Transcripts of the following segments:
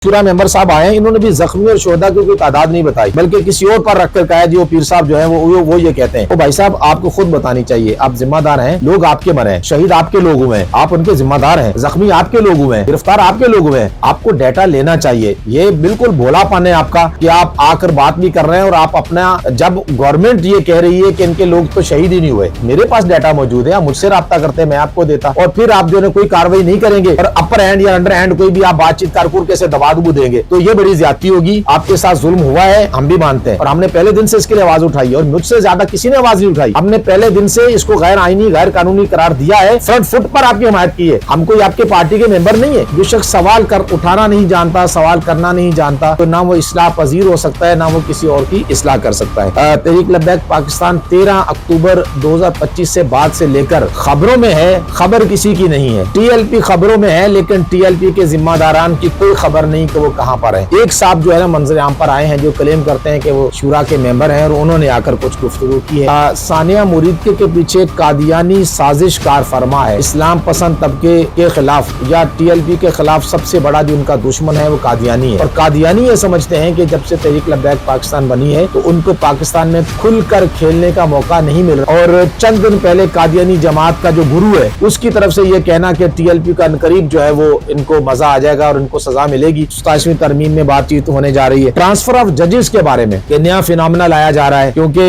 शूरा मेंबर साहब आए हैं, इन्होंने भी जख्मी और शोहदा की कोई तादाद नहीं बताई, बल्कि किसी और पर रखकर कहा जी वो पीर साहब जो है वो ये कहते हैं। तो भाई साहब आपको खुद बतानी चाहिए, आप जिम्मेदार हैं, लोग आपके मरे हैं, शहीद आपके लोग हुए हैं, आप उनके जिम्मेदार हैं, जख्मी आपके लोग हुए हैं, गिरफ्तार आपके लोग हुए हैं, आपको डाटा लेना चाहिए। ये बिल्कुल भोलापन है आपका कि आप आकर बात भी कर रहे हैं और आप अपना, जब गवर्नमेंट ये कह रही है कि इनके लोग तो शहीद ही नहीं हुए, मेरे पास डाटा मौजूद है, आप मुझसे राब्ता करते हैं, मैं आपको देता, और फिर आप जो है कोई कार्रवाई नहीं करेंगे और अपर हैंड या अंडर हैंड कोई भी आप बातचीत कारकुर कैसे दबा दुबू देंगे, तो ये बड़ी ज्यादती होगी। आपके साथ जुल्म हुआ है, हम भी मानते हैं, और हमने पहले दिन से इसके लिए आवाज उठाई और मुझसे ज्यादा किसी ने आवाज नहीं उठाई। हमने पहले दिन से इसको गैर आईनी गैर कानूनी करार दिया है, फ्रंट फुट पर आपकी हिमायत की है। हम कोई आपके पार्टी के मेंबर नहीं है। जो शख्स सवाल कर उठाना नहीं जानता, सवाल करना नहीं जानता, तो ना वो इस्लाह पजीर हो सकता है, ना वो किसी और की इस्लाह कर सकता है। तहरीक लब्बैक पाकिस्तान 13 अक्टूबर 2025 से बाद से लेकर खबरों में है, खबर किसी की नहीं है। TLP खबरों में है, लेकिन TLP के जिम्मेदारान की कोई खबर नहीं कि वो कहां पर है। एक साहब जो है ना मंजर आम पर आए हैं, जो क्लेम करते हैं कि वो शूरा के मेंबर हैं, और उन्होंने आकर कुछ गुफ्तगू की है। सानिया मुरीद के पीछे कादियानी साजिश कार फरमा है। इस्लाम पसंद तबके के खिलाफ या TLP के खिलाफ सबसे बड़ा जो उनका दुश्मन है वो कादियानी है, और कादियानी ये समझते हैं कि जब से तहरीक लब्बैक पाकिस्तान बनी है तो उनको पाकिस्तान में खुलकर खेलने का मौका नहीं मिल रहा। और चंद दिन पहले कादियानी जमात का जो गुरु है उसकी तरफ से ये कहना कि TLP का अनकरीब जो है वो इनको मजा आ जाएगा और इनको सजा मिलेगी। 27वीं तरमीम में बातचीत होने जा रही है। ट्रांसफर ऑफ जजेस के बारे में कि नया फिनोमेना लाया जा रहा है, क्योंकि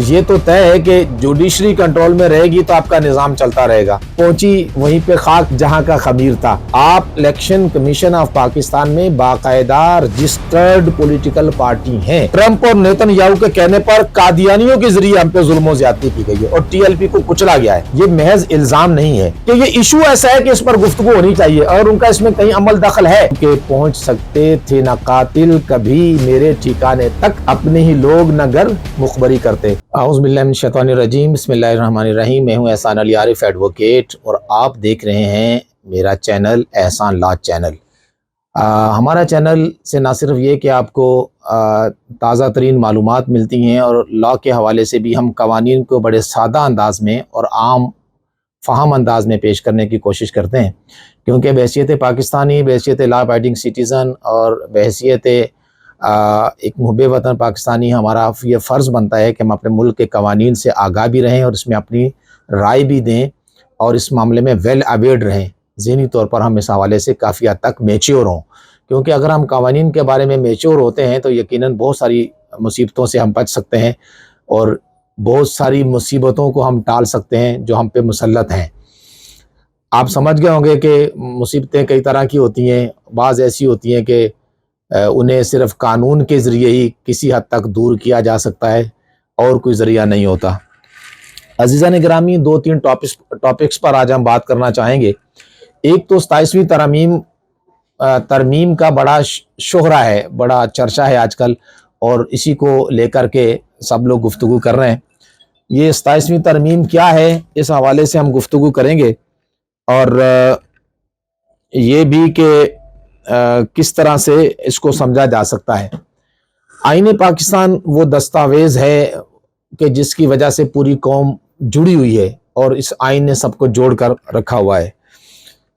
ये तो तय है कि जुडिशरी कंट्रोल में रहेगी तो आपका निजाम चलता रहेगा। पहुंची वहीं पे खाक जहां का खमीर था। आप इलेक्शन कमीशन ऑफ पाकिस्तान में बाकायदा रजिस्टर्ड पॉलिटिकल पार्टी हैं। ट्रंप और नेतन्याहू के कहने पर कादियानियों के जरिए हम पे जुल्म और ज्यादती की गई है और TLP को कुचला गया है। ये महज इल्जाम नहीं है कि ये इशू ऐसा है कि इस पर गुफ्तगू होनी चाहिए और उनका इसमें कहीं अमल दखल है कि पहुंच सकते थे न कातिल कभी मेरे ठिकाने तक, अपने ही लोग न घर मुखबरी करते। आऊज़ बिल्लाहि मिनश शैतानिर रजीम, बिस्मिल्लाहिर रहमानिर रहीम। मैं हूं एहसान अली आरिफ एडवोकेट और आप देख रहे हैं मेरा चैनल एहसान लॉ चैनल। हमारा चैनल से ना सिर्फ ये कि आपको ताज़ा तरीन मालूमात मिलती हैं और लॉ के हवाले से भी हम कवानीन को बड़े सादा अंदाज में और आम फ़हम अंदाज में पेश करने की कोशिश करते हैं, क्योंकि बहैसियत पाकिस्तानी, बहैसियत लॉ अबाइडिंग सिटीज़न और बहैसियत एक मुहब्बे वतन पाकिस्तानी हमारा ये फ़र्ज़ बनता है कि हम अपने मुल्क के कवानीन से आगाह भी रहें और इसमें अपनी राय भी दें और इस मामले में वेल अवेयर्ड रहें। ज़हनी तौर पर हम इस हवाले से काफ़ी हद तक मैच्योर हों, क्योंकि अगर हम कवानीन के बारे में मैच्योर होते हैं तो यकीनन बहुत सारी मुसीबतों से हम बच सकते हैं और बहुत सारी मुसीबतों को हम टाल सकते हैं जो हम पे मुसल्लत हैं। आप समझ गए होंगे कि मुसीबतें कई तरह की होती हैं। बाज़ ऐसी होती हैं कि उन्हें सिर्फ कानून के ज़रिए ही किसी हद तक दूर किया जा सकता है और कोई ज़रिया नहीं होता। अज़ीज़ान गिरामी, 2-3 टॉपिक्स पर आज हम बात करना चाहेंगे। एक तो 27वीं तरमीम का बड़ा शोहरा है, बड़ा चर्चा है आजकल और इसी को लेकर के सब लोग गुफ्तगू कर रहे हैं। ये 27वीं तरमीम क्या है, इस हवाले से हम गुफ्तगू करेंगे और ये भी कि किस तरह से इसको समझा जा सकता है। आईन पाकिस्तान वो दस्तावेज़ है कि जिसकी वजह से पूरी कौम जुड़ी हुई है और इस आईन ने सबको जोड़ कर रखा हुआ है।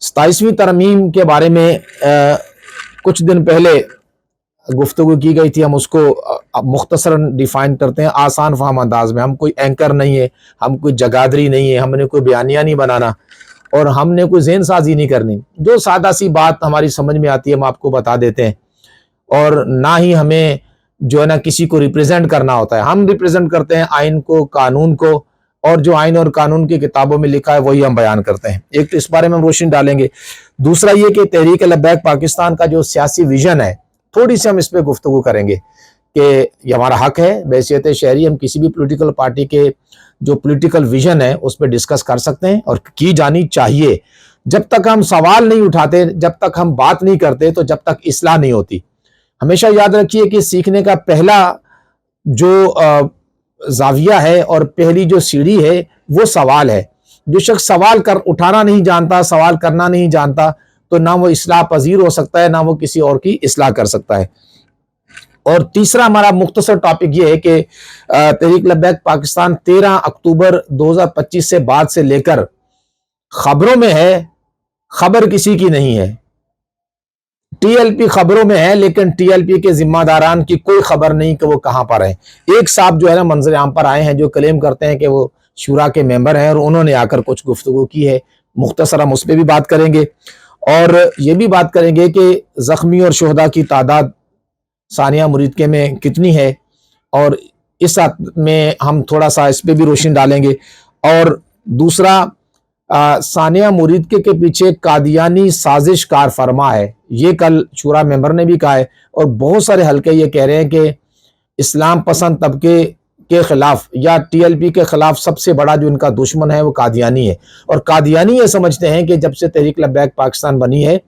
27वीं तरमीम के बारे में कुछ दिन पहले गुफ्तगू की गई थी। हम उसको मुख्तसरन डिफ़ाइन करते हैं आसान फहम अंदाज में। हम कोई एंकर नहीं है, हम कोई जगादरी नहीं है, हमने कोई बयानिया नहीं बनाना और हमने कोई ज़हन साजी नहीं करनी। जो सादा सी बात हमारी समझ में आती है हम आपको बता देते हैं, और ना ही हमें जो है ना किसी को रिप्रेजेंट करना होता है। हम रिप्रेजेंट करते हैं आइन को, कानून को, और जो आइन और कानून की किताबों में लिखा है वही हम बयान करते हैं। एक तो इस बारे में हम रोशनी डालेंगे। दूसरा ये कि तहरीक लब्बैक पाकिस्तान का जो सियासी विजन है, थोड़ी सी हम इस पर गुफ्तगू करेंगे कि ये हमारा हक है बहैसियत शहरी, हम किसी भी पॉलिटिकल पार्टी के जो पॉलिटिकल विजन है उस पर डिस्कस कर सकते हैं और की जानी चाहिए। जब तक हम सवाल नहीं उठाते, जब तक हम बात नहीं करते, तो जब तक इस्लाह नहीं होती। हमेशा याद रखिए कि सीखने का पहला जो जाविया है और पहली जो सीढ़ी है वो सवाल है। जो शख्स सवाल कर उठाना नहीं जानता, सवाल करना नहीं जानता, तो ना वो इस्लाह पजीर हो सकता है, ना वो किसी और की इस्लाह कर सकता है। और तीसरा हमारा मुख्तसर टॉपिक ये है कि तहरीक लब्बैक पाकिस्तान 13 अक्टूबर 2025 से बाद से लेकर खबरों में है, खबर किसी की नहीं है। TLP खबरों में है, लेकिन TLP के जिम्मेदारान की कोई खबर नहीं कि वो कहां पर हैं। एक साहब जो है ना मंजर आम पर आए हैं जो क्लेम करते हैं कि वो शूरा के मेंबर हैं और उन्होंने आकर कुछ गुफ्तगू की है। मुख्तसर हम उस पर भी बात करेंगे और ये भी बात करेंगे कि जख्मी और शोहदा की तादाद सानिया मुरीद के में कितनी है, और इस साथ में हम थोड़ा सा इस पर भी रोशनी डालेंगे। और दूसरा, सानिया मुरीद के पीछे कादियानी साजिश कार फरमा है, ये कल शूरा मेंबर ने भी कहा है। और बहुत सारे हल्के ये कह रहे हैं कि इस्लाम पसंद तबके के खिलाफ या TLP के खिलाफ सबसे बड़ा जो इनका दुश्मन है वो कादियानी है। और कादियानी ये समझते हैं कि जब से तहरीक लब्बैक पाकिस्तान बनी है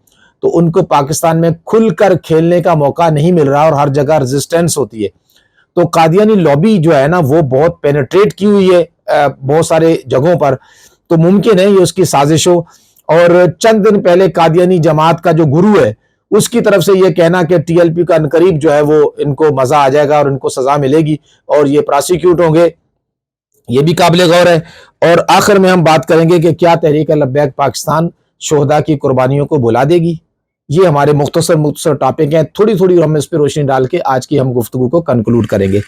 तो उनको पाकिस्तान में खुलकर खेलने का मौका नहीं मिल रहा और हर जगह रेजिस्टेंस होती है। तो कादियानी लॉबी जो है ना वो बहुत पेनिट्रेट की हुई है बहुत सारे जगहों पर, तो मुमकिन है ये उसकी साजिश हो। और चंद दिन पहले कादियानी जमात का जो गुरु है उसकी तरफ से ये कहना कि TLP का अनकरीब जो है वो इनको मजा आ जाएगा और इनको सजा मिलेगी और ये प्रोसिक्यूट होंगे, ये भी काबिल गौर है। और आखिर में हम बात करेंगे कि क्या तहरीक लब्बैक पाकिस्तान शोहदा की कुर्बानियों को बुला देगी। ये हमारे मुख्तसर टॉपिक हैं, थोड़ी थोड़ी हम इस पर रोशनी डाल के आज की हम गुफ्तगू को कंक्लूड करेंगे।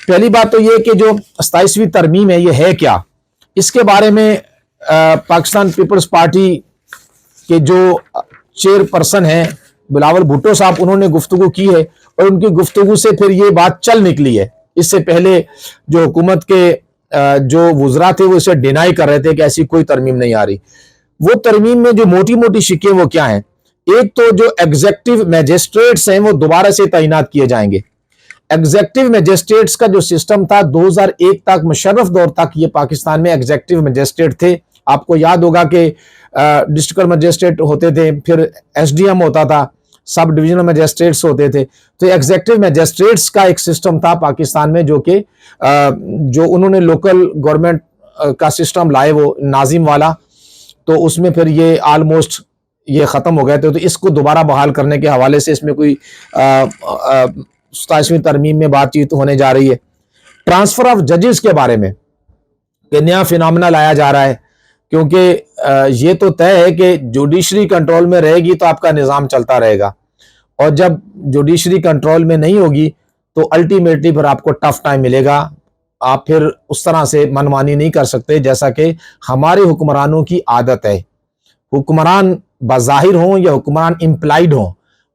पहली बात तो ये कि जो 27वीं तरमीम है ये है क्या, इसके बारे में पाकिस्तान पीपल्स पार्टी के जो चेयरपर्सन हैं बिलावल भुट्टो साहब, उन्होंने गुफ्तगू की है और उनकी गुफ्तगू से फिर ये बात चल निकली है। इससे पहले जो हुकूमत के जो वुज़रा थे वो इसे डिनाई कर रहे थे कि ऐसी कोई तरमीम नहीं आ रही। वो तरमीम में जो मोटी मोटी शिकें वो क्या हैं, एक तो जो एग्जेक्टिव मैजिस्ट्रेट्स हैं वो दोबारा से तैनात किए जाएंगे। एग्जेक्टिव मैजिस्ट्रेट्स का जो सिस्टम था 2001 तक, मुशर्रफ दौर तक ये पाकिस्तान में एग्जेक्टिव मैजिस्ट्रेट थे। आपको याद होगा कि डिस्ट्रिक्ट मैजिस्ट्रेट होते थे, फिर SDM होता था, सब डिविजनल मैजिस्ट्रेट्स होते थे। तो एग्जेक्टिव मैजिस्ट्रेट्स का एक सिस्टम था पाकिस्तान में जो कि जो उन्होंने लोकल गवर्नमेंट का सिस्टम लाए वो नाजिम वाला, तो उसमें फिर ये ऑलमोस्ट ये ख़त्म हो गए थे। तो इसको दोबारा बहाल करने के हवाले से इसमें कोई 27वीं तरमीम में बातचीत होने जा रही है। ट्रांसफ़र ऑफ जजेस के बारे में कि नया फिनोमेना लाया जा रहा है, क्योंकि ये तो तय है कि जुडिशरी कंट्रोल में रहेगी तो आपका निज़ाम चलता रहेगा, और जब जुडिशरी कंट्रोल में नहीं होगी तो अल्टीमेटली फिर आपको टफ टाइम मिलेगा। आप फिर उस तरह से मनमानी नहीं कर सकते जैसा कि हमारे हुक्मरानों की आदत है। हुक्मरान बज़ाहिर हों या हुक्मरान इम्प्लाइड हों,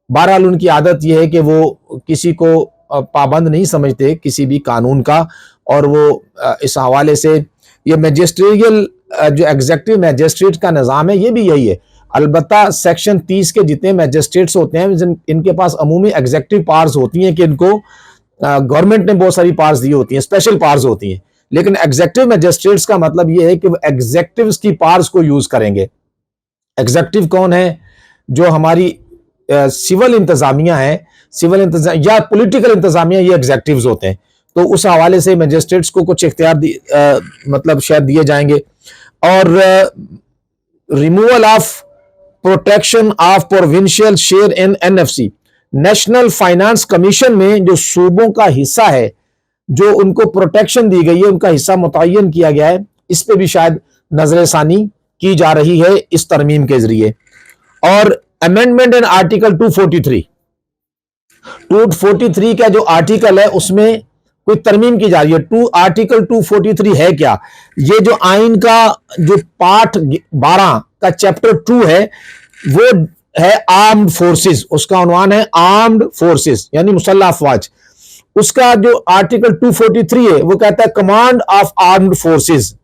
बहरहाल उनकी आदत यह है कि वो किसी को पाबंद नहीं समझते किसी भी कानून का, और वो इस हवाले से ये मैजिस्ट्रियल जो एग्जेक्टिव मैजिस्ट्रेट का निज़ाम है ये भी यही है। अलबत्ता सेक्शन 30 के जितने मैजिस्ट्रेट्स होते हैं इनके पास अमूमी एग्जेक्टिव पावर्स होती हैं कि इनको गवर्नमेंट ने बहुत सारी पावर्स दी होती हैं, स्पेशल पावर्स होती हैं, लेकिन एग्जेक्टिव मैजिस्ट्रेट्स का मतलब ये है कि वो एग्जेक्टिव्स की पावर्स को यूज करेंगे। एग्जेक्टिव कौन है? जो हमारी सिविल इंतजामिया है, सिविल इंतजाम या पॉलिटिकल इंतजामिया, ये एग्जेक्टिव्स होते हैं। तो उस हवाले से मैजिस्ट्रेट्स को कुछ इख्तियार मतलब शायद दिए जाएंगे। और removal of protection of provincial share in NFC, national finance commission में जो सूबों का हिस्सा है जो उनको प्रोटेक्शन दी गई है, उनका हिस्सा मुतय्यन किया गया है, इस पे भी शायद नजरसानी की जा रही है इस तरमीम के जरिए। और अमेंडमेंट इन आर्टिकल 243 का जो आर्टिकल है उसमें कोई तरमीम की जा रही है। आर्टिकल 243 है क्या? ये जो आइन का जो पार्ट 12 का चैप्टर 2 है वो है आर्म्ड फोर्सेस, उसका उन्वान है आर्म्ड फोर्सेस यानी मुसल्लह अफवाज। उसका जो आर्टिकल 243 है वो कहता है command of armed forces.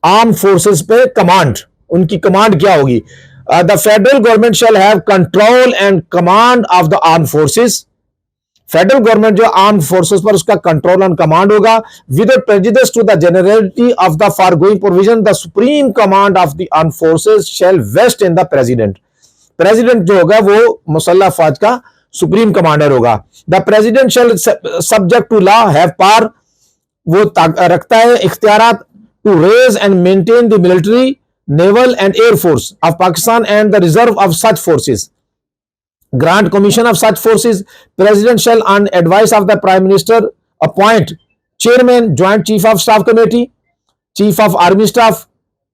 Armed forces पे कमांड, उनकी कमांड क्या होगी? The federal government shall have control and command of the armed forces. Federal government जो आर्म्ड फोर्सेस पर उसका कंट्रोल एंड कमांड होगा। Without prejudice to the generality of the foregoing provision, the supreme command of the armed forces shall vest in the president. President जो होगा वो मुसल्लह अफवाज का सुप्रीम कमांडर होगा। The president shall subject to law have power, वो रखता है इख्तियारात to raise and maintain the military, naval and air force of Pakistan and the reserve of such forces, grant commission of such forces. President shall on advice of the Prime Minister appoint chairman, joint chief of staff committee, chief of army staff,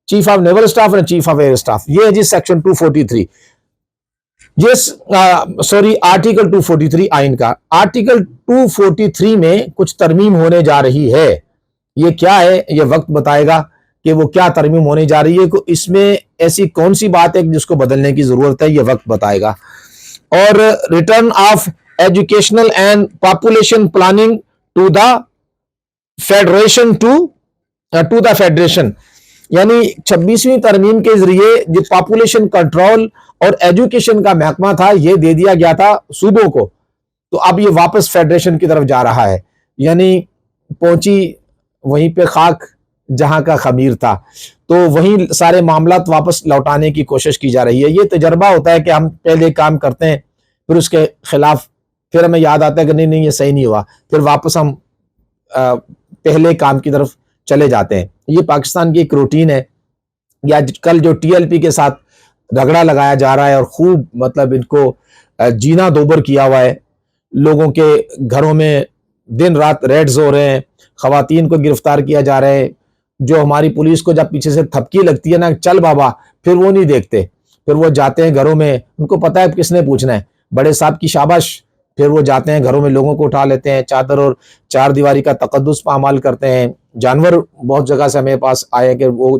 chief of naval staff and chief of air staff. ये है जी section 243। ये sorry article 243 आइन का, article 243 में कुछ तरमीम होने जा रही है। ये क्या है, ये वक्त बताएगा कि वो क्या तरमीम होने जा रही है, कि इसमें ऐसी कौन सी बात है जिसको बदलने की जरूरत है, ये वक्त बताएगा। और return of educational and population planning to the federation to the federation, यानी 26वीं तरमीम के जरिए जो पॉपुलेशन कंट्रोल और एजुकेशन का महकमा था ये दे दिया गया था सूबों को, तो अब ये वापस फेडरेशन की तरफ जा रहा है, यानी पहुंची वहीं पे खाक जहां का खमीर था, तो वहीं सारे मामलात वापस लौटाने की कोशिश की जा रही है। ये तजर्बा होता है कि हम पहले काम करते हैं, फिर उसके खिलाफ फिर हमें याद आता है कि नहीं नहीं ये सही नहीं हुआ, फिर वापस हम पहले काम की तरफ चले जाते हैं। ये पाकिस्तान की एक रूटीन है। या कल जो टीएलपी के साथ रगड़ा लगाया जा रहा है और खूब मतलब इनको जीना दोबर किया हुआ है, लोगों के घरों में दिन रात रेड्स हो रहे हैं, खवातीन को गिरफ्तार किया जा रहा है, जो हमारी पुलिस को जब पीछे से थपकी लगती है ना चल बाबा, फिर वो नहीं देखते, फिर वो जाते हैं घरों में, उनको पता है किसने पूछना है, बड़े साहब की शाबाश, फिर वो जाते हैं घरों में लोगों को उठा लेते हैं, चादर और चार दीवारी का तकद्दुस पामाल करते हैं। जानवर बहुत जगह से हमें पास आए कि वो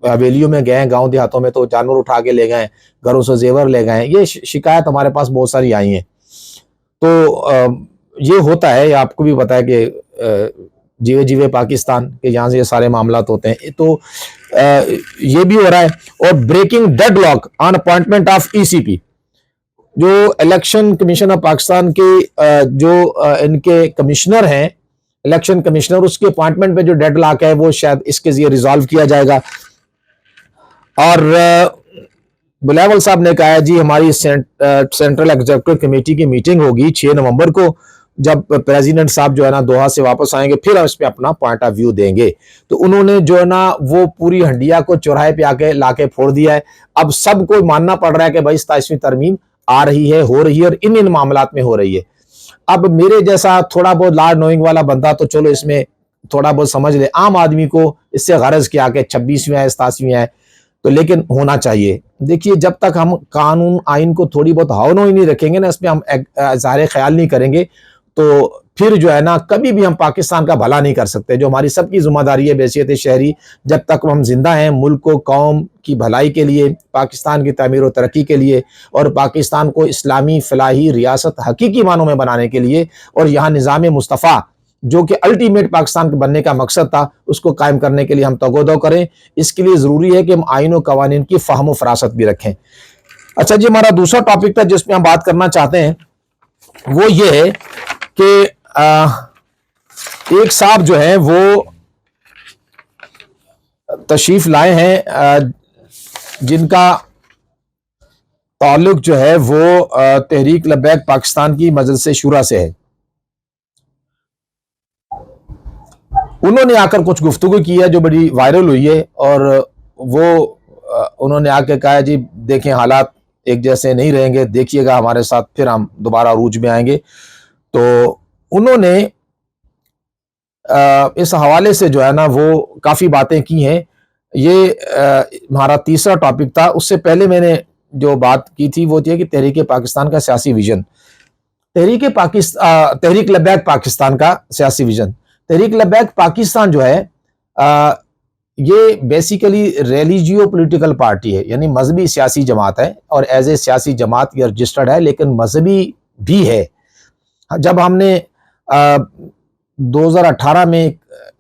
हवेलियों में गए, गांव देहातों में, तो जानवर उठा के ले गए, घरों से जेवर ले गए। ये शिकायत हमारे पास बहुत सारी आई हैं। तो ये होता है, आपको भी पता है कि जीवे जीवे पाकिस्तान के यहाँ से ये सारे मामलात होते हैं। तो ये भी हो रहा है। और breaking deadlock on appointment of ECP, जो इलेक्शन कमीशन ऑफ पाकिस्तान के जो इनके कमिश्नर हैं, इलेक्शन कमिश्नर, उसके अपॉइंटमेंट पे जो डेडलॉक है वो शायद इसके जरिए रिजॉल्व किया जाएगा। और बुलावल साहब ने कहा है जी हमारी सेंट्रल एग्जीक्यूटिव कमेटी की मीटिंग होगी 6 नवंबर को, जब प्रेसिडेंट साहब जो है ना दोहा से वापस आएंगे, फिर हम इस पे अपना पॉइंट ऑफ व्यू देंगे। तो उन्होंने जो है ना वो पूरी हंडिया को चौराहे पे आके लाके फोड़ दिया है। अब सबको मानना पड़ रहा है कि भाई 27वीं तरमीम आ रही है, हो रही है, और इन मामलात में हो रही है। अब मेरे जैसा थोड़ा बहुत लार्ड नोइंग वाला बंदा तो चलो इसमें थोड़ा बहुत समझ ले, आम आदमी को इससे गरज क्या कि 26वीं है 27वीं है, तो लेकिन होना चाहिए। देखिए जब तक हम कानून आइन को थोड़ी बहुत हावनो ही नहीं रखेंगे ना, इसमें हम ज़ाहिर ख्याल नहीं करेंगे, तो फिर जो है ना कभी भी हम पाकिस्तान का भला नहीं कर सकते। जो हमारी सबकी जिम्मेदारी है बैसियत शहरी, जब तक हम जिंदा हैं मुल्क को कौम की भलाई के लिए, पाकिस्तान की तामीर और तरक्की के लिए, और पाकिस्तान को इस्लामी फलाही रियासत हकीकी मानों में बनाने के लिए, और यहाँ निज़ाम मुस्तफ़ा जो कि अल्टीमेट पाकिस्तान के बनने का मकसद था, उसको कायम करने के लिए हम तगोदो करें। इसके लिए ज़रूरी है कि हम आइन और कवानीन की फ़हम व फरासत भी रखें। अच्छा जी, हमारा दूसरा टॉपिक था जिसमें हम बात करना चाहते हैं, वो ये है कि एक साहब जो है वो तशरीफ लाए हैं जिनका ताल्लुक जो है वो तहरीक लब्बैक पाकिस्तान की मजलिस शूरा से है। उन्होंने आकर कुछ गुफ्तगू की है जो बड़ी वायरल हुई है, और वो उन्होंने आकर कहा जी देखें हालात एक जैसे नहीं रहेंगे, देखिएगा हमारे साथ, फिर हम दोबारा अरूज में आएंगे। तो उन्होंने इस हवाले से जो है ना वो काफ़ी बातें की हैं। ये हमारा तीसरा टॉपिक था। उससे पहले मैंने जो बात की थी वो थी कि तहरीक पाकिस्तान का सियासी विजन, तहरीक लब्बैक पाकिस्तान का सियासी विजन। तहरीक लब्बैक पाकिस्तान जो है ये बेसिकली रिलीजियो पॉलिटिकल पार्टी है, यानी मजहबी सियासी जमात है, और एज ए सियासी जमात ये रजिस्टर्ड है, लेकिन मजहबी भी है। जब हमने 2018 में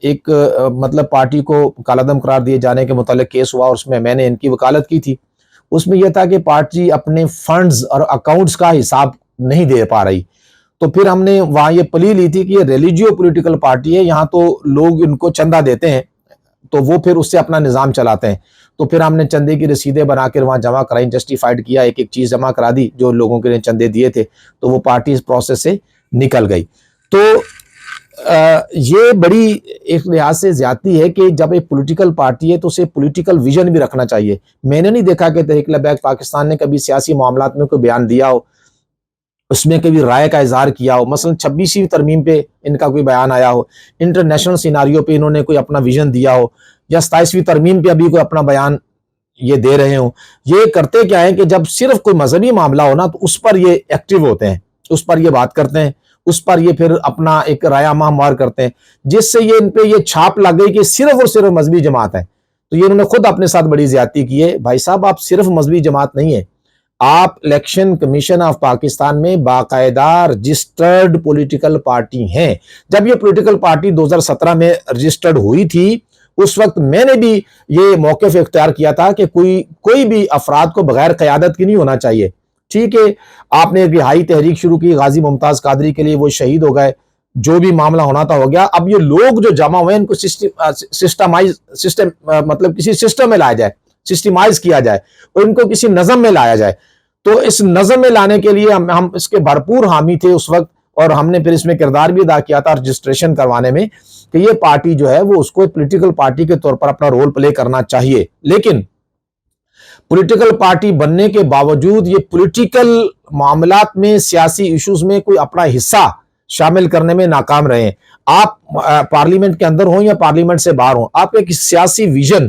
एक मतलब पार्टी को कालादम करार दिए जाने के मुतालिक केस हुआ, और उसमें मैंने इनकी वकालत की थी। उसमें यह था कि पार्टी अपने फंड्स और अकाउंट्स का हिसाब नहीं दे पा रही, तो फिर हमने वहाँ ये प्ली ली थी कि ये रिलीजियो पॉलिटिकल पार्टी है, यहाँ तो लोग इनको चंदा देते हैं, तो वो फिर उससे अपना निज़ाम चलाते हैं। तो फिर हमने चंदे की रसीदें बनाकर वहाँ जमा कराई, जस्टिफाइड किया, एक एक चीज़ जमा करा दी जो लोगों के लिए चंदे दिए थे, तो वो पार्टी इस प्रोसेस से निकल गई। तो ये बड़ी एक लिहाज से ज्यादती है कि जब एक पॉलिटिकल पार्टी है तो उसे पॉलिटिकल विजन भी रखना चाहिए। मैंने नहीं देखा कि तहरीक लब्बैक पाकिस्तान ने कभी सियासी मामलात में कोई बयान दिया हो, उसमें कभी राय का इजहार किया हो। मसलन 26वीं तरमीम पे इनका कोई बयान आया हो, इंटरनेशनल सिनारियो पे इन्होंने कोई अपना विजन दिया हो, या 27वीं तरमीम पे अभी कोई अपना बयान یہ دے رہے ہوں. یہ کرتے کیا ہے کہ جب صرف کوئی مذہبی معاملہ ہونا تو اس پر یہ ایکٹیو ہوتے ہیں, اس پر یہ بات کرتے ہیں, اس پر یہ پھر اپنا ایک رائے عامہ ہموار کرتے ہیں, جس سے یہ ان پہ یہ چھاپ لگ گئی کہ صرف اور صرف مذہبی جماعت ہے. تو یہ انہوں نے خود اپنے ساتھ بڑی زیادتی کی ہے. بھائی صاحب آپ صرف مذہبی جماعت نہیں ہے, آپ الیکشن کمیشن آف پاکستان میں باقاعدہ رجسٹرڈ پولیٹیکل پارٹی ہیں. جب یہ پولیٹیکل پارٹی 2017 میں رجسٹرڈ ہوئی تھی اس وقت میں نے بھی یہ موقف اختیار کیا تھا کہ کوئی بھی افراد کو بغیر قیادت کی نہیں ہونا چاہیے. ٹھیک ہے, آپ نے ایک رہائی تحریک شروع کی غازی ممتاز قادری کے لیے, وہ شہید ہو گئے, جو بھی معاملہ ہونا تھا ہو گیا. اب یہ لوگ جو جمع ہوئے ان کو مطلب کسی سسٹم میں لایا جائے, سسٹمائز کیا جائے اور ان کو کسی نظم میں لایا جائے. تو اس نظم میں لانے کے لیے ہم اس کے بھرپور حامی تھے اس وقت, اور ہم نے پھر اس میں کردار بھی ادا کیا تھا رجسٹریشن کروانے میں کہ یہ پارٹی جو ہے وہ اس کو پولیٹیکل پارٹی کے طور پر اپنا رول پلے کرنا چاہیے. لیکن پولیٹیکل پارٹی بننے کے باوجود یہ پولیٹیکل معاملات میں, سیاسی ایشوز میں کوئی اپنا حصہ شامل کرنے میں ناکام رہے ہیں. آپ پارلیمنٹ کے اندر ہوں یا پارلیمنٹ سے باہر ہوں, آپ ایک سیاسی ویژن,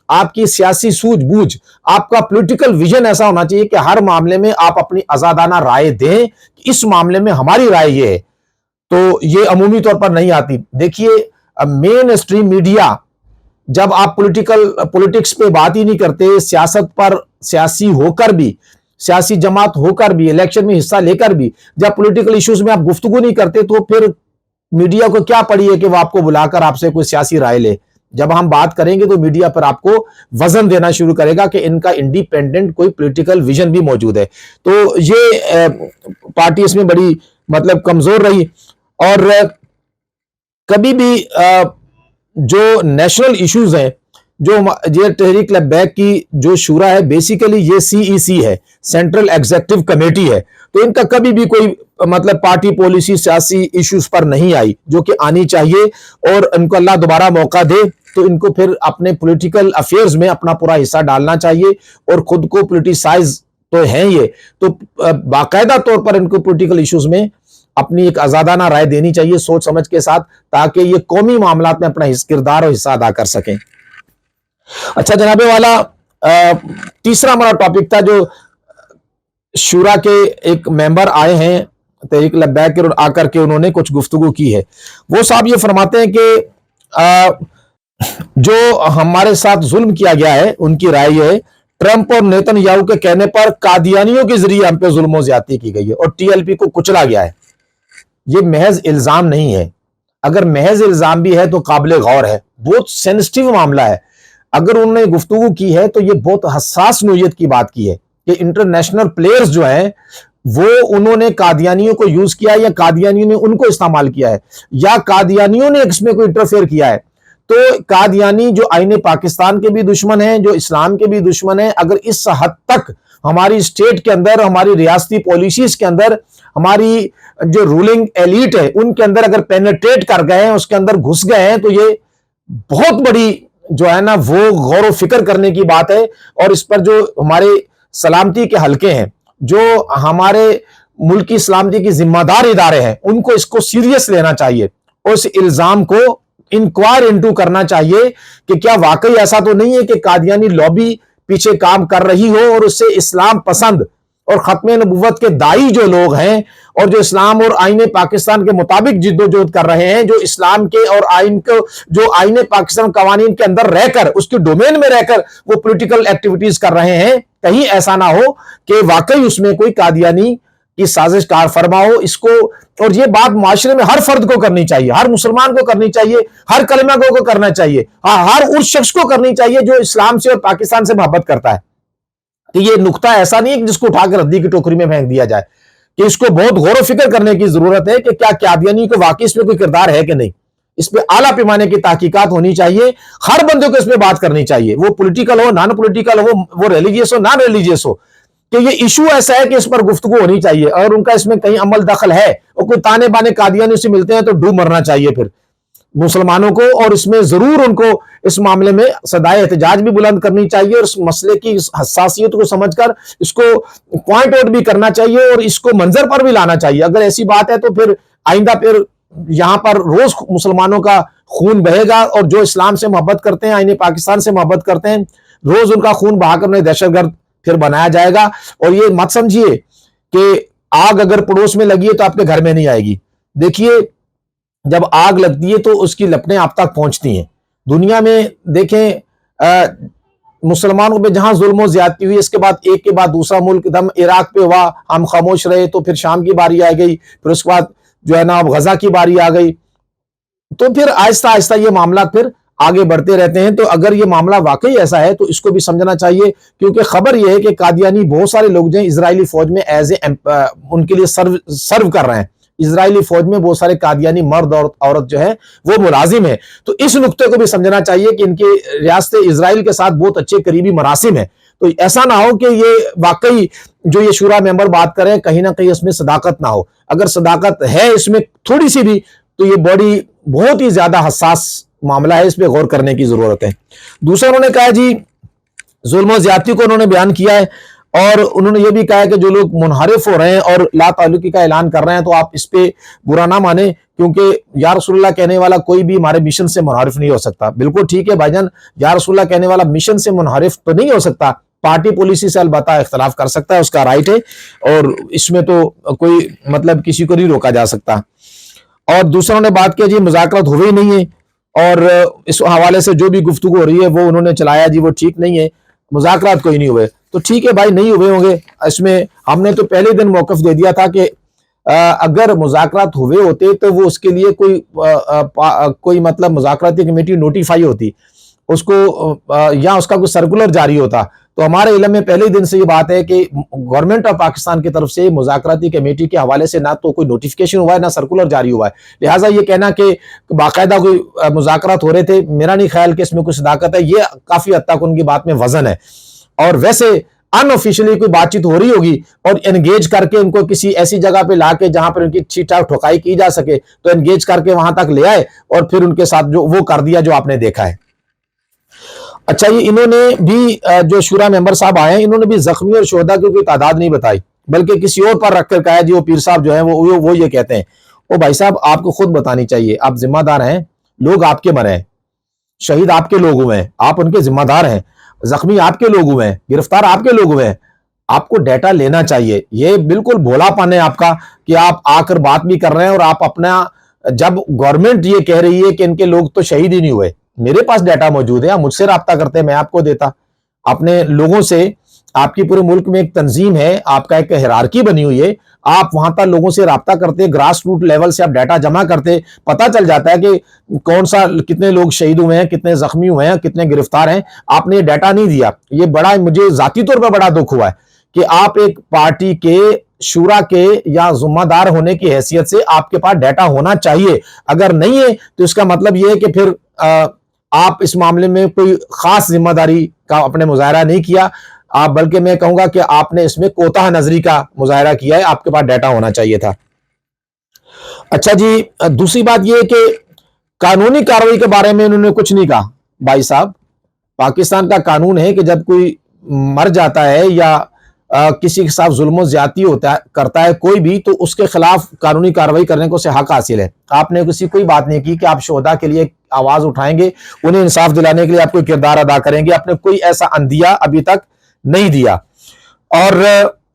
آپ کی سیاسی سوجھ بوجھ, آپ کا پولیٹیکل ویژن ایسا ہونا چاہیے کہ ہر معاملے میں آپ اپنی آزادانہ رائے دیں کہ اس معاملے میں ہماری رائے یہ ہے. تو یہ عمومی طور پر نہیں آتی. دیکھیے مین اسٹریم میڈیا جب آپ پولیٹکس پہ بات ہی نہیں کرتے, سیاست پر سیاسی ہو کر بھی, سیاسی جماعت ہو کر بھی, الیکشن میں حصہ لے کر بھی جب پولیٹیکل ایشوز میں آپ گفتگو نہیں کرتے تو پھر میڈیا کو کیا پڑی ہے کہ وہ آپ کو بلا کر آپ سے کوئی سیاسی رائے لے. جب ہم بات کریں گے تو میڈیا پر آپ کو وزن دینا شروع کرے گا کہ ان کا انڈیپینڈنٹ کوئی پولیٹیکل ویژن بھی موجود ہے. تو یہ پارٹی اس میں بڑی مطلب کمزور رہی. اور کبھی بھی جو نیشنل ایشوز ہیں, جو یہ تحریک لبیک کی جو شورا ہے بیسیکلی یہ CEC ہے, سینٹرل ایگزیکٹو کمیٹی ہے, تو ان کا کبھی بھی کوئی مطلب پارٹی پالیسی سیاسی ایشوز پر نہیں آئی جو کہ آنی چاہیے. اور ان کو اللہ دوبارہ موقع دے تو ان کو پھر اپنے پولیٹیکل افیئرز میں اپنا پورا حصہ ڈالنا چاہیے, اور خود کو پولیٹیسائز تو ہیں یہ, تو باقاعدہ طور پر ان کو پولیٹیکل ایشوز میں اپنی ایک آزادانہ رائے دینی چاہیے سوچ سمجھ کے ساتھ, تاکہ یہ قومی معاملات میں اپنا کردار اور حصہ ادا کر سکیں. اچھا جناب والا, تیسرا ہمارا ٹاپک تھا جو شورا کے ایک ممبر آئے ہیں تحریک لبیک کے, آ کر کے انہوں نے کچھ گفتگو کی ہے. وہ صاحب یہ فرماتے ہیں کہ جو ہمارے ساتھ ظلم کیا گیا ہے, ان کی رائے یہ ہے ٹرمپ اور نیتن یاہو کے کہنے پر قادیانیوں کے ذریعے ہم پہ ظلم و زیادتی کی گئی ہے اور TLP کو کچلا گیا ہے. یہ محض الزام نہیں ہے, اگر محض الزام بھی ہے تو قابل غور ہے, بہت سینسٹیو معاملہ ہے. اگر انہوں نے گفتگو کی ہے تو یہ بہت حساس نوعیت کی بات کی ہے کہ انٹرنیشنل پلیئرز جو ہیں وہ انہوں نے قادیانیوں کو یوز کیا, یا قادیانیوں نے ان کو استعمال کیا ہے, یا قادیانیوں نے اس میں کوئی انٹرفیئر کیا ہے. تو قادیانی جو آئین پاکستان کے بھی دشمن ہیں, جو اسلام کے بھی دشمن ہیں, اگر اس حد تک ہماری اسٹیٹ کے اندر, ہماری ریاستی پالیسیز کے اندر, ہماری جو رولنگ ایلیٹ ہے ان کے اندر اگر پینیٹریٹ کر گئے ہیں, اس کے اندر گھس گئے ہیں, تو یہ بہت بڑی جو ہے نا وہ غور و فکر کرنے کی بات ہے. اور اس پر جو ہمارے سلامتی کے حلقے ہیں, جو ہمارے ملک کی سلامتی کی ذمہ دار ادارے ہیں, ان کو اس کو سیریس لینا چاہیے اور اس الزام کو انکوائر انٹو کرنا چاہیے کہ کیا واقعی ایسا تو نہیں ہے کہ قادیانی لابی پیچھے کام کر رہی ہو, اور اس سے اسلام پسند اور ختم نبوت کے دائی جو لوگ ہیں, اور جو اسلام اور آئین پاکستان کے مطابق جد و جہد کر رہے ہیں, جو اسلام کے اور آئین کو, جو آئین پاکستان قوانین کے اندر رہ کر, اس کے ڈومین میں رہ کر وہ پولیٹیکل ایکٹیویٹیز کر رہے ہیں, کہیں ایسا نہ ہو کہ واقعی اس میں کوئی قادیانی کی سازش کار فرما ہو. اس کو, اور یہ بات معاشرے میں ہر فرد کو کرنی چاہیے, ہر مسلمان کو کرنی چاہیے, ہر کلمہ گو کو کرنا چاہیے, ہر اس شخص کو کرنی چاہیے جو اسلام سے اور پاکستان سے محبت کرتا ہے. کہ یہ نقطہ ایسا نہیں ہے کہ جس کو اٹھا کر ردی کی ٹوکری میں پھینک دیا جائے, کہ اس کو بہت غور و فکر کرنے کی ضرورت ہے کہ کیا قادیانی کو واقعی اس میں کوئی کردار ہے کہ نہیں. اس پہ اعلیٰ پیمانے کی تحقیقات ہونی چاہیے, ہر بندے کو اس پہ بات کرنی چاہیے, وہ پولیٹیکل ہو, نان پولیٹیکل ہو, وہ ریلیجیس ہو, نان ریلیجیس ہو, کہ یہ ایشو ایسا ہے کہ اس پر گفتگو ہونی چاہیے. اور ان کا اس میں کہیں عمل دخل ہے, اور کوئی تانے بانے قادیانی سے ملتے ہیں تو ڈوب مرنا چاہیے پھر مسلمانوں کو, اور اس میں ضرور ان کو اس معاملے میں صدائے احتجاج بھی بلند کرنی چاہیے, اور اس مسئلے کی حساسیت کو سمجھ کر اس کو پوائنٹ آؤٹ بھی کرنا چاہیے, اور اس کو منظر پر بھی لانا چاہیے. اگر ایسی بات ہے تو پھر آئندہ پھر یہاں پر روز مسلمانوں کا خون بہے گا, اور جو اسلام سے محبت کرتے ہیں, آئین پاکستان سے محبت کرتے ہیں, रोज उनका खून बहाकर उन्हें दहशतगर्द फिर बनाया जाएगा। और ये मत समझिए कि आग अगर पड़ोस में लगी है तो आपके घर में नहीं आएगी। देखिए, जब आग लगती है तो उसकी लपटें आप तक पहुंचती हैं। दुनिया में देखें, मुसलमानों पे जहां जुल्म ज्यादती हुई, इसके बाद एक के बाद दूसरा मुल्क, दम इराक पे हुआ, हम खामोश रहे, तो फिर शाम की बारी आ गई, फिर उसके बाद जो है ना अब गजा की बारी आ गई, तो फिर आहिस्ता आहिस्ता ये मामला फिर आगे बढ़ते रहते हैं। तो अगर ये मामला वाकई ऐसा है तो इसको भी समझना चाहिए, क्योंकि खबर ये है कि कादियानी बहुत सारे लोग जो हैं इजरायली फौज में एज ए उनके लिए सर्व कर रहे हैं। इजरायली फौज में बहुत सारे कादियानी मर्द और औरत जो है वो मुलाजिम है। तो इस नुक्ते को भी समझना चाहिए कि इनके रियासत इजराइल के साथ बहुत अच्छे करीबी मरासिम है। तो ऐसा ना हो कि ये वाकई जो ये शूरा मेंबर बात करें कहीं ना कहीं इसमें सदाकत ना हो। अगर सदाकत है इसमें थोड़ी सी भी, तो ये बॉडी बहुत ही ज्यादा हसास मामला है, इस पर गौर करने की जरूरत है। दूसरा उन्होंने कहा जी, जुल्म ज्यादती को उन्होंने बयान किया है, और उन्होंने ये भी कहा है कि जो लोग मुनहरिफ हो रहे हैं और ला ताल्लुकी का ऐलान कर रहे हैं, तो आप इस पे बुरा ना माने, क्योंकि या रसूलुल्लाह कहने वाला कोई भी हमारे मिशन से मुनहरिफ नहीं हो सकता। बिल्कुल ठीक है भाईजान, या रसूलुल्लाह कहने वाला मिशन से मुनहरिफ तो नहीं हो सकता, पार्टी पॉलिसी से अलबत्ता इख्तलाफ कर सकता है, उसका राइट है, और इसमें तो कोई मतलब किसी को नहीं रोका जा सकता। और दूसरों ने बात की जी मुज़ाकरात हुए ही नहीं है, और इस हवाले से जो भी गुफ्तगू हो रही है वो उन्होंने चलाया जी वो ठीक नहीं है, मुज़ाकरात कोई नहीं हुए। तो ठीक है भाई, नहीं हुए होंगे, इसमें हमने तो पहले दिन मौक़िफ़ दे दिया था कि अगर मुज़ाकरात हुए होते तो वो उसके लिए कोई मतलब मुज़ाकराती कमेटी नोटिफाई होती उसको, या उसका कोई सर्कुलर जारी होता। तो हमारे इल्म में पहले दिन से ये बात है कि गवर्नमेंट ऑफ पाकिस्तान की तरफ से मुज़ाकराती कमेटी के हवाले से ना तो कोई नोटिफिकेशन हुआ है ना सर्कुलर जारी हुआ है। लिहाजा ये कहना कि बाकायदा कोई मुज़ाकरात हो रहे थे, मेरा नहीं ख्याल कि इसमें कोई सदाकत है, ये काफ़ी हद तक उनकी बात में वजन है। और वैसे अनऑफिशियली कोई बातचीत हो रही होगी और एंगेज करके इनको किसी ऐसी जगह पे लाके जहां पर उनकी ठीक-ठाक ठोकाई की जा सके, तो एंगेज करके वहां तक ले आए और फिर उनके साथ जो वो कर दिया जो आपने देखा है। अच्छा, ये इन्होंने भी जो शूरा मेंबर साहब आए हैं, इन्होंने भी जख्मी और शोहदा की कोई तादाद नहीं बताई, बल्कि किसी और पर रखकर कहा जी वो पीर साहब जो है वो ये कहते हैं। ओ भाई साहब, आपको खुद बतानी चाहिए, आप जिम्मेदार हैं, लोग आपके मरे हैं, शहीद आपके लोग हुए हैं, आप उनके जिम्मेदार हैं, जख्मी आपके लोग हुए हैं, गिरफ्तार आपके लोग हुए हैं, आपको डाटा लेना चाहिए। ये बिल्कुल भोलापन है आपका कि आप आकर बात भी कर रहे हैं और आप अपना, जब गवर्नमेंट ये कह रही है कि इनके लोग तो शहीद ही नहीं हुए, मेरे पास डाटा मौजूद है, आप मुझसे रब्ता करते हैं, मैं आपको देता अपने लोगों से। आपकी पूरे मुल्क में एक तंजीम है, आपका एक हिरारकी बनी हुई है, आप वहां तक लोगों से रब्ता करते, ग्रास रूट लेवल से आप डाटा जमा करते, पता चल जाता है कि कौन सा कितने लोग शहीद हुए हैं, कितने जख्मी हुए हैं, कितने गिरफ्तार हैं। आपने ये डाटा नहीं दिया, ये बड़ा मुझे जाती तौर पर बड़ा दुख हुआ है कि आप एक पार्टी के शूरा के या जिम्मेदार होने की हैसियत से आपके पास डाटा होना चाहिए। अगर नहीं है तो इसका मतलब यह है कि फिर आप इस मामले में कोई खास जिम्मेदारी का अपने मुजाहरा नहीं किया, आप बल्कि मैं कहूंगा कि आपने इसमें कोताह नजरी का मुजाहरा किया है, आपके पास डाटा होना चाहिए था। अच्छा जी, दूसरी बात यह है कि कानूनी कार्रवाई के बारे में उन्होंने कुछ नहीं कहा। भाई साहब, पाकिस्तान का कानून है कि जब कोई मर जाता है या किसी के साथ जुल्म ज्यादती करता है कोई भी, तो उसके खिलाफ कानूनी कार्रवाई करने को उसे हक हासिल है। आपने किसी कोई बात नहीं की कि आप शोहदा के लिए आवाज उठाएंगे, उन्हें इंसाफ दिलाने के लिए आप कोई किरदार अदा करेंगे, आपने कोई ऐसा अंदिया अभी तक नहीं दिया। और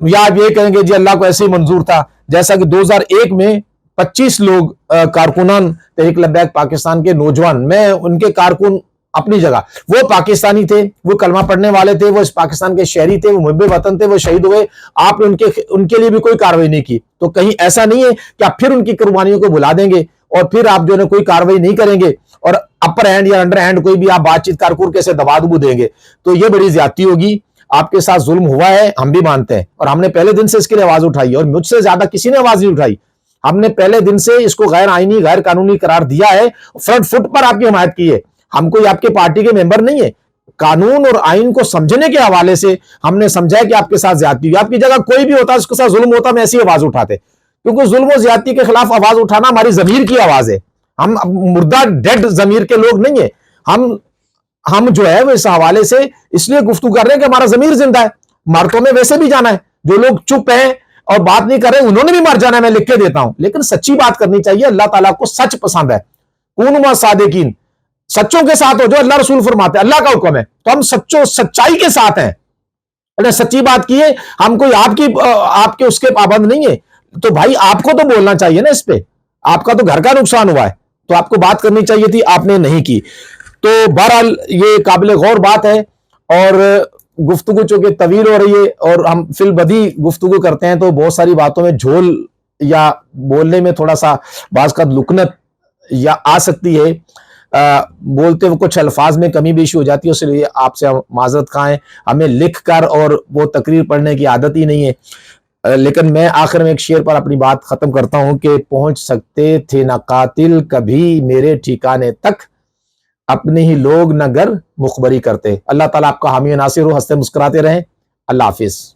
या आप ये कहेंगे जी अल्लाह को ऐसे ही मंजूर था, जैसा कि 2001 में 25 लोग कारकुनान तहरीक लब्बैक पाकिस्तान के नौजवान, मैं उनके कारकुन अपनी जगह, वो पाकिस्तानी थे, वो कलमा पढ़ने वाले थे, वो इस पाकिस्तान के शहरी थे, वो मुहब्बे वतन थे, वो शहीद हुए, आपने उनके लिए भी कोई कार्रवाई नहीं की। तो कहीं ऐसा नहीं है कि आप फिर उनकी कुर्बानियों को भुला देंगे और फिर आप जो है कोई कार्रवाई नहीं करेंगे और अपर हैंड या अंडर हैंड कोई भी आप बातचीत कारकुन कैसे दबा दुबू देंगे, तो ये बड़ी ज्यादती होगी। आपके साथ जुल्म हुआ है, हम भी मानते हैं, और हमने पहले दिन से इसके लिए आवाज उठाई है, और मुझसे ज्यादा किसी ने आवाज नहीं उठाई। हमने पहले दिन से इसको गैर आईनी गैर कानूनी करार दिया है, फ्रंट फुट पर आपकी हिमायत की है। हम कोई आपके पार्टी के मेंबर नहीं है, कानून और आइन को समझने के हवाले से हमने समझा कि आपके साथ ज्यादती हुई। आपकी जगह कोई भी होता, उसके साथ जुल्म होता, मैं ऐसी आवाज उठाते, क्योंकि जुल्म और ज्यादती के खिलाफ आवाज उठाना हमारी जमीर की आवाज है। हम मुर्दा डेड जमीर के लोग नहीं है। हम जो है वो इस हवाले से इसलिए गुफ्तगू कर रहे हैं कि हमारा जमीर जिंदा है। मर तो में वैसे भी जाना है, जो लोग चुप हैं और बात नहीं कर रहे उन्होंने भी मर जाना है, मैं लिख के देता हूं, लेकिन सच्ची बात करनी चाहिए। अल्लाह ताला को सच पसंद है, कूनु मा सादिकीन, सच्चों के साथ हो, जो अल्लाह रसूल फरमाते हैं, अल्लाह का हुक्म है। तो हम सच्चाई के साथ हैं, सच्ची बात की है, हम कोई आपके उसके पाबंद नहीं है। तो भाई आपको तो बोलना चाहिए ना इस पे, आपका तो घर का नुकसान हुआ है, तो आपको बात करनी चाहिए थी, आपने नहीं की। तो बहरहाल ये काबिल गौर बात है, और गुफ्तगू चूंकि तवील हो रही है और हम फिल बदी गुफ्तगू करते हैं, तो बहुत सारी बातों में झोल या बोलने में थोड़ा सा बाज़ का लुकनत या आ सकती है, बोलते हुए कुछ अल्फाज में कमी बेशी हो जाती है, इसलिए आपसे हम माजरत खाएं। हमें लिख कर और वो तकरीर पढ़ने की आदत ही नहीं है। लेकिन मैं आखिर में एक शेर पर अपनी बात खत्म करता हूं कि पहुंच सकते थे ना कातिल कभी मेरे ठिकाने तक, अपने ही लोग न गर मुखबरी करते। अल्लाह ताला आपका हामी नासिर हो, हंसते मुस्कुराते रहें। अल्लाह हाफिज।